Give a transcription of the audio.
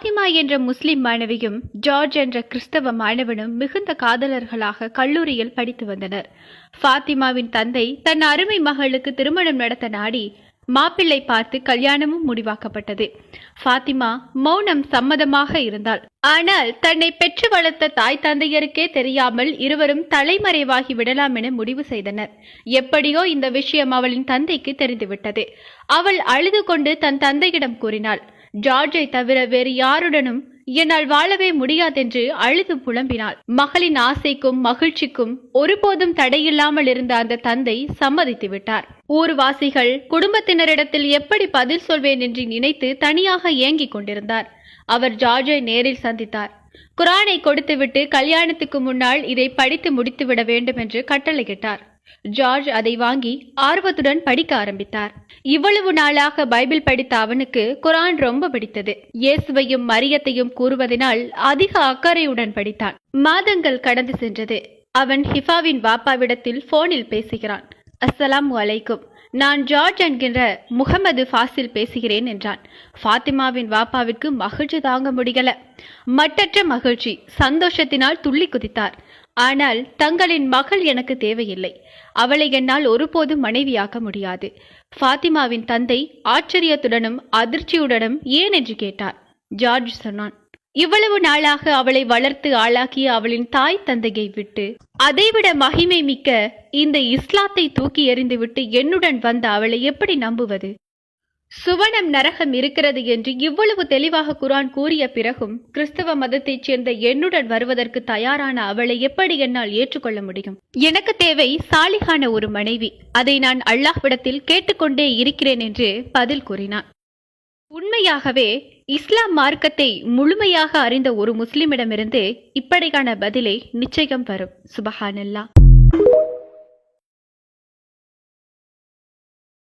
ஃபாத்திமா என்ற முஸ்லிம் மாணவியும் ஜார்ஜ் என்ற கிறிஸ்தவ மாணவனும் மிகுந்த காதலர்களாக கல்லூரியில் படித்து வந்தனர். ஃபாத்திமாவின் தந்தை தன் அருமை மகளுக்கு திருமணம் நடத்த நாடி மாப்பிள்ளை பார்த்து கல்யாணமும் முடிவாக்கப்பட்டது. ஃபாத்திமா மௌனம் சம்மதமாக இருந்தாள். ஆனால் தன்னை பெற்று வளர்த்த தாய் தந்தையருக்கே தெரியாமல் இருவரும் தலைமறைவாகி விடலாம் என முடிவு செய்தனர். எப்படியோ இந்த விஷயம் அவளின் தந்தைக்கு தெரிந்துவிட்டது. அவள் அழுது கொண்டு தன் தந்தையிடம் கூறினாள், ஜார்ஜை தவிர வேறு யாருடனும் என்னால் வாழவே முடியாதென்று அழுது புலம்பினாள். மகளின் ஆசைக்கும் மகிழ்ச்சிக்கும் ஒருபோதும் தடையில்லாமல் இருந்த அந்த தந்தை சம்மதித்து விட்டார். ஊர்வாசிகள் குடும்பத்தினரிடத்தில் எப்படி பதில் சொல்வேன் என்று நினைத்து தனியாக ஏங்கிக் கொண்டிருந்தார். அவர் ஜார்ஜை நேரில் சந்தித்தார். குரானை கொடுத்துவிட்டு கல்யாணத்துக்கு முன்னால் இதை படித்து முடித்துவிட வேண்டும் என்று கட்டளையிட்டார். ஜார்ஜ் அதை வாங்கி ஆர்வத்துடன் படிக்க ஆரம்பித்தார். இவ்வளவு நாளாக பைபிள் படித்த அவனுக்கு குரான் ரொம்ப பிடித்தது. இயேசுவையும் மரியத்தையும் கூறுவதனால் அதிக அக்கறையுடன் படித்தான். மாதங்கள் கடந்து சென்றது. அவன் ஹிஃபாவின் வாப்பாவிடத்தில் போனில் பேசுகிறான். அஸ்ஸலாமு அலைக்கும், நான் ஜார்ஜ் என்கின்ற முகமது ஃபாசில் பேசுகிறேன் என்றான். ஃபாத்திமாவின் வாப்பாவிற்கு மகிழ்ச்சி தாங்க முடியல. மட்டற்ற மகிழ்ச்சி, சந்தோஷத்தினால் துள்ளி குதித்தார். ஆனால் தங்களின் மகள் எனக்கு தேவையில்லை. அவளை என்னால் ஒருபோதும் மனைவியாக்க முடியாது. ஃபாத்திமாவின் தந்தை ஆச்சரியத்துடனும் அதிர்ச்சியுடனும் ஏன் என்று கேட்டார். ஜார்ஜ் சொன்னான், இவ்வளவு நாளாக அவளை வளர்த்து ஆளாக்கிய அவளின் தாய் தந்தையை விட்டு அதைவிட மகிமை மிக்க இந்த இஸ்லாத்தை தூக்கி எறிந்துவிட்டு என்னுடன் வந்த அவளை எப்படி நம்புவது? சுவனம் நரகம் இருக்கிறது என்று இவ்வளவு தெளிவாக குரான் கூறிய பிறகும் கிறிஸ்தவ மதத்தைச் சேர்ந்த என்னுடன் வருவதற்கு தயாரான அவளை எப்படி என்னால் ஏற்றுக்கொள்ள முடியும்? எனக்கு தேவை சாலிகான ஒரு மனைவி. அதை நான் அல்லாஹ்விடத்தில் கேட்டுக்கொண்டே இருக்கிறேன் என்று பதில் கூறினான். உண்மையாகவே இஸ்லாம் மார்க்கத்தை முழுமையாக அறிந்த ஒரு முஸ்லிமிடமிருந்து இப்படியான பதிலே நிச்சயம் வரும். சுபஹானல்லாஹ்.